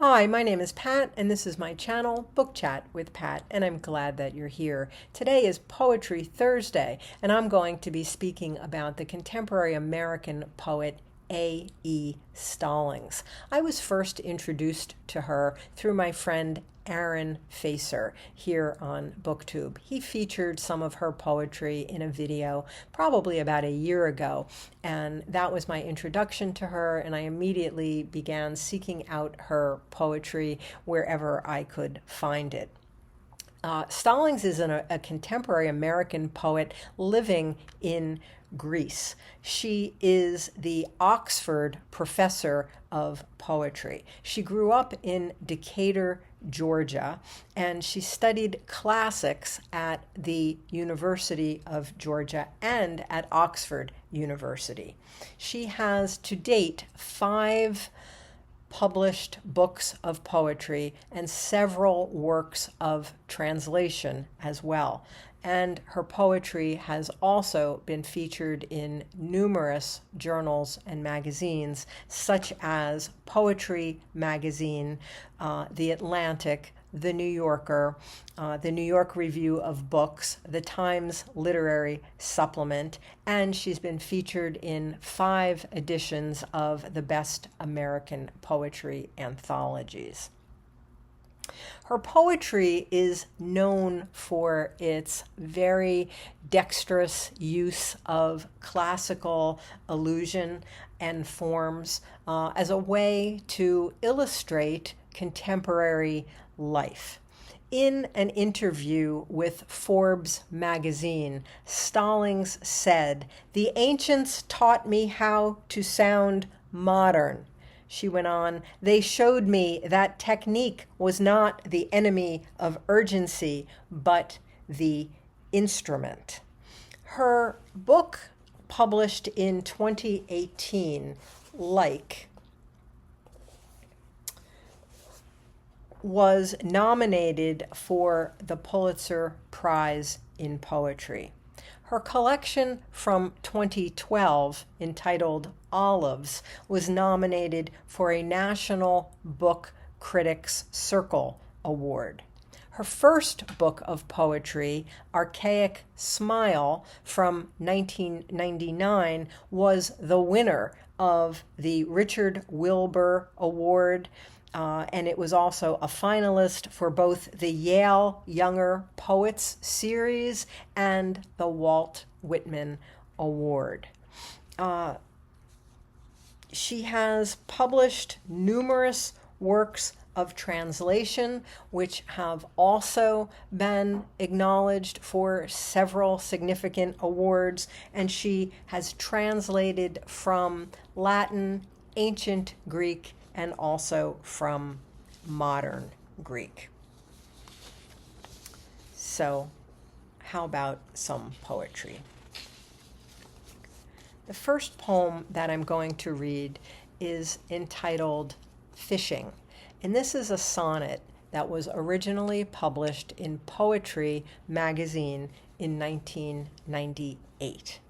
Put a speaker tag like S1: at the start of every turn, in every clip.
S1: Hi, my name is Pat, and this is my channel, Book Chat with Pat, and I'm glad that you're here. Today is Poetry Thursday, and I'm going to be speaking about the contemporary American poet A.E. Stallings. I was first introduced to her through my friend Aaron Facer here on BookTube. He featured some of her poetry in a video probably about a year ago, and that was my introduction to her, and I immediately began seeking out her poetry wherever I could find it. Stallings is a contemporary American poet living in Greece. She is the Oxford professor of poetry. She grew up in Decatur, Georgia, and she studied classics at the University of Georgia and at Oxford University. She has to date 5 published books of poetry and several works of translation as well. And her poetry has also been featured in numerous journals and magazines, such as Poetry Magazine, The Atlantic, The New Yorker, the New York Review of Books, the Times Literary Supplement, and she's been featured in 5 editions of the Best American Poetry anthologies. Her poetry is known for its very dexterous use of classical allusion and forms as a way to illustrate contemporary life. In an interview with Forbes magazine, Stallings said, "The ancients taught me how to sound modern." She went on, "They showed me that technique was not the enemy of urgency, but the instrument." Her book, published in 2018, was nominated for the Pulitzer Prize in Poetry. Her collection from 2012, entitled Olives, was nominated for a National Book Critics Circle Award. Her first book of poetry, Archaic Smile, from 1999, was the winner of the Richard Wilbur Award, and it was also a finalist for both the Yale Younger Poets Series and the Walt Whitman Award. She has published numerous works of translation, which have also been acknowledged for several significant awards, and she has translated from Latin, ancient Greek, and also from modern Greek. So, how about some poetry? The first poem that I'm going to read is entitled Fishing, and this is a sonnet that was originally published in Poetry Magazine in 1998.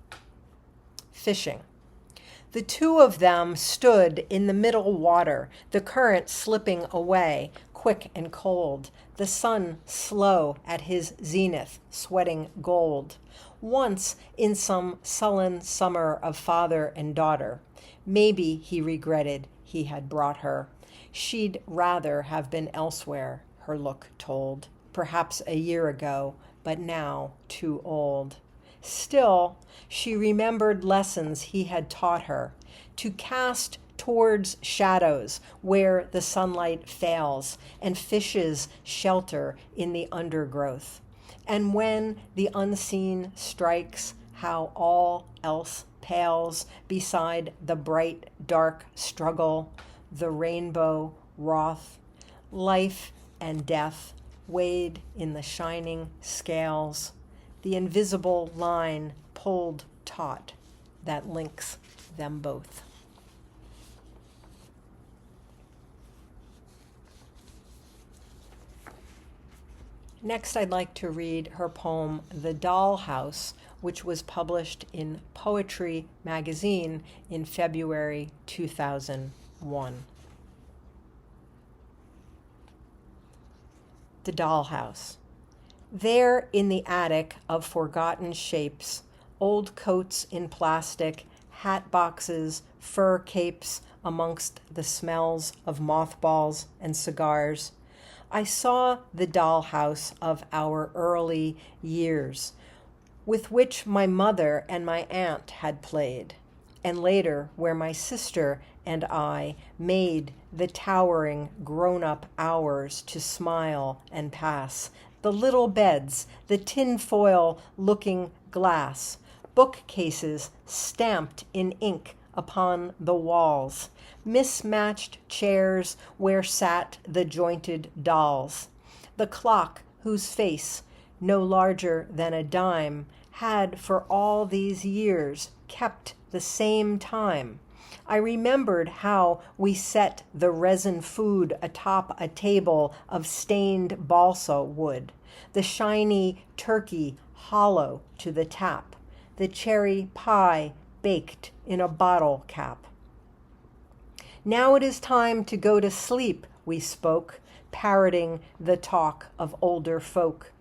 S1: Fishing. The 2 of them stood in the middle water, the current slipping away, quick and cold, the sun slow at his zenith, sweating gold. Once, in some sullen summer of father and daughter, maybe he regretted he had brought her. She'd rather have been elsewhere, her look told, perhaps a year ago, but now too old. Still, she remembered lessons he had taught her, to cast towards shadows where the sunlight fails and fishes shelter in the undergrowth. And when the unseen strikes, how all else pales beside the bright, dark struggle, the rainbow wroth, life and death weighed in the shining scales, the invisible line pulled taut that links them both. Next, I'd like to read her poem, The Dollhouse, which was published in Poetry Magazine in February 2001. The Dollhouse. There in the attic of forgotten shapes, old coats in plastic, hat boxes, fur capes amongst the smells of mothballs and cigars, I saw the dollhouse of our early years, with which my mother and my aunt had played, and later where my sister and I made the towering grown-up hours to smile and pass, the little beds, the tin-foil-looking glass, bookcases stamped in ink upon the walls, mismatched chairs where sat the jointed dolls, the clock whose face, no larger than a dime, had for all these years kept the same time. I remembered how we set the resin food atop a table of stained balsa wood, the shiny turkey hollow to the tap, the cherry pie baked in a bottle cap. Now it is time to go to sleep, we spoke, parroting the talk of older folk,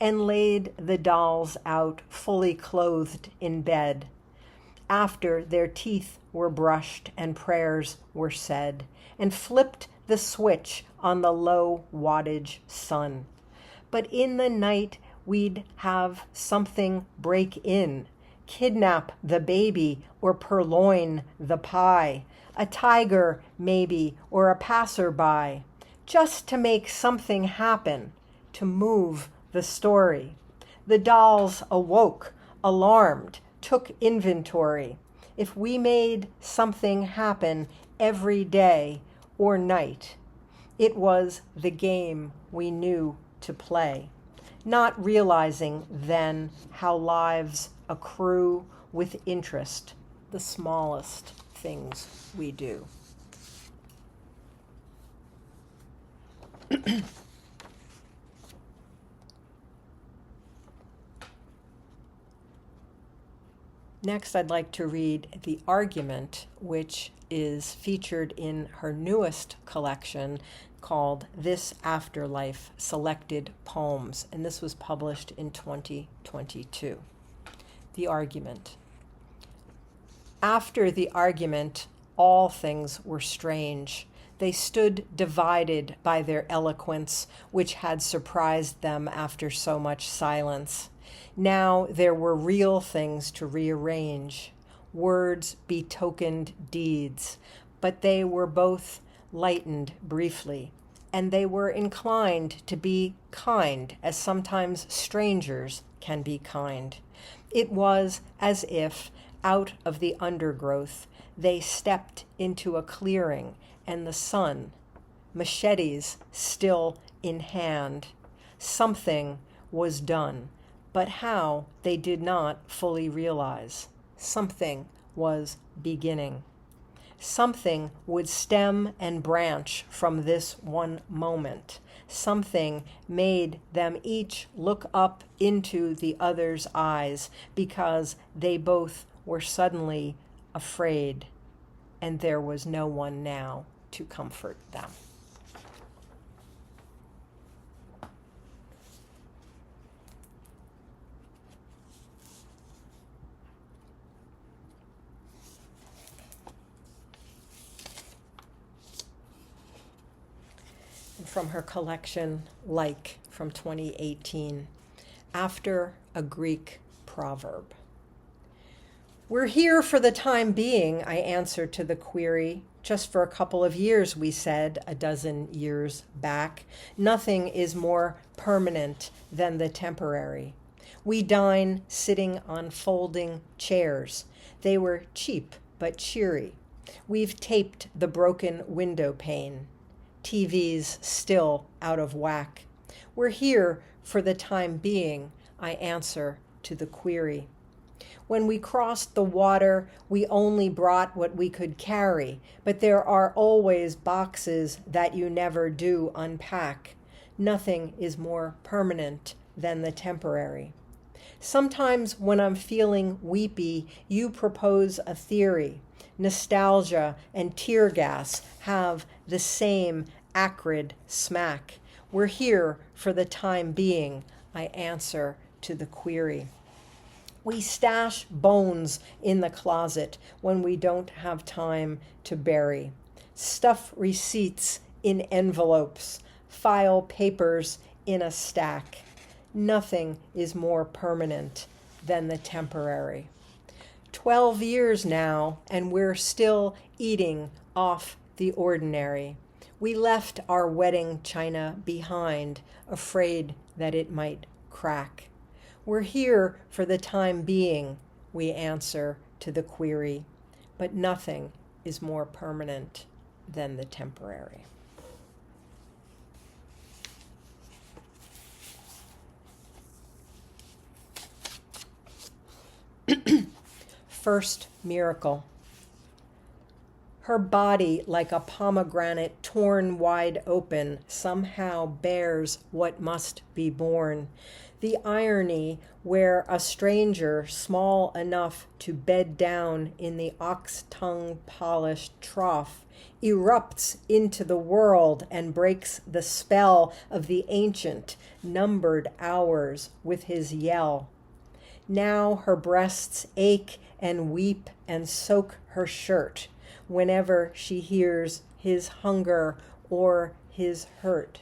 S1: and laid the dolls out fully clothed in bed, after their teeth were brushed and prayers were said, and flipped the switch on the low wattage sun. But in the night we'd have something break in, kidnap the baby or purloin the pie, a tiger maybe or a passerby, just to make something happen, to move the story. The dolls awoke, alarmed, took inventory. If we made something happen every day or night, it was the game we knew to play, not realizing then how lives accrue with interest, the smallest things we do. Next, I'd like to read The Argument, which is featured in her newest collection called This Afterlife Selected Poems, and this was published in 2022. The Argument. After the argument, all things were strange. They stood divided by their eloquence, which had surprised them after so much silence. Now there were real things to rearrange. Words betokened deeds, but they were both lightened briefly, and they were inclined to be kind, as sometimes strangers can be kind. It was as if, out of the undergrowth, they stepped into a clearing, and the sun, machetes still in hand. Something was done, but how they did not fully realize. Something was beginning. Something would stem and branch from this one moment. Something made them each look up into the other's eyes because they both were suddenly afraid, and there was no one now to comfort them. From her collection, Like, from 2018, After a Greek Proverb. We're here for the time being, I answered to the query. Just for a couple of years, we said, a dozen years back. Nothing is more permanent than the temporary. We dine sitting on folding chairs. They were cheap but cheery. We've taped the broken window pane. TV's still out of whack. We're here for the time being, I answer to the query. When we crossed the water, we only brought what we could carry, but there are always boxes that you never do unpack. Nothing is more permanent than the temporary. Sometimes when I'm feeling weepy, you propose a theory. Nostalgia and tear gas have the same acrid smack. We're here for the time being, I answer to the query. We stash bones in the closet when we don't have time to bury. Stuff receipts in envelopes, file papers in a stack. Nothing is more permanent than the temporary. 12 years now, and we're still eating off the ordinary. We left our wedding china behind, afraid that it might crack. We're here for the time being, we answer to the query, but nothing is more permanent than the temporary. First miracle. Her body, like a pomegranate torn wide open, somehow bears what must be born. The irony where a stranger, small enough to bed down in the ox-tongue polished trough, erupts into the world and breaks the spell of the ancient, numbered hours with his yell. Now her breasts ache and weep and soak her shirt whenever she hears his hunger or his hurt.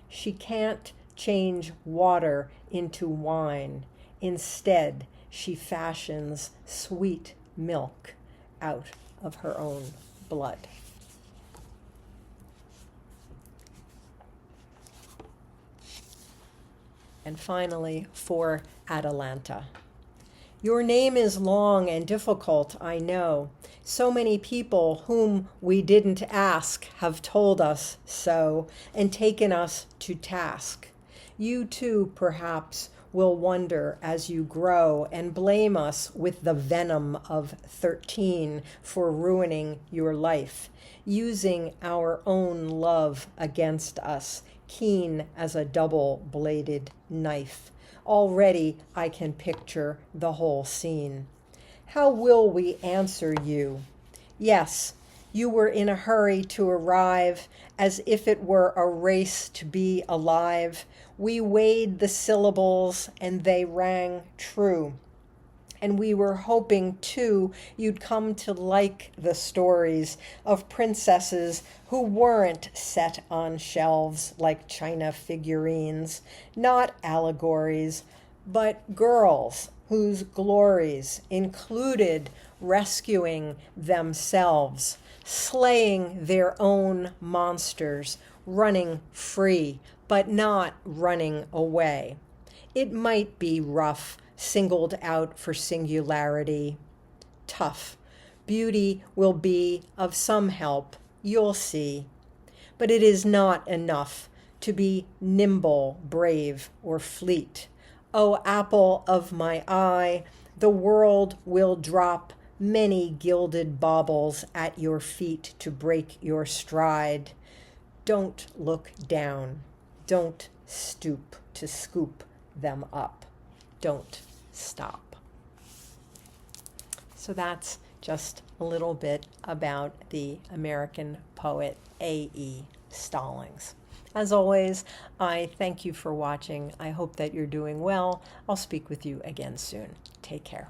S1: She can't change water into wine. Instead, she fashions sweet milk out of her own blood. And finally, for Adalanta. Your name is long and difficult, I know. So many people whom we didn't ask have told us so and taken us to task. You too, perhaps, will wonder as you grow and blame us with the venom of 13 for ruining your life, using our own love against us, keen as a double-bladed knife. Already I can picture the whole scene. How will we answer you? Yes, you were in a hurry to arrive, as if it were a race to be alive. We weighed the syllables and they rang true. And we were hoping, too, you'd come to like the stories of princesses who weren't set on shelves like china figurines, not allegories, but girls whose glories included rescuing themselves, slaying their own monsters, running free, but not running away. It might be rough, singled out for singularity. Tough. Beauty will be of some help, you'll see. But it is not enough to be nimble, brave, or fleet. O apple of my eye, the world will drop many gilded baubles at your feet to break your stride. Don't look down. Don't stoop to scoop them up. Don't stop. So that's just a little bit about the American poet A.E. Stallings. As always, I thank you for watching. I hope that you're doing well. I'll speak with you again soon. Take care.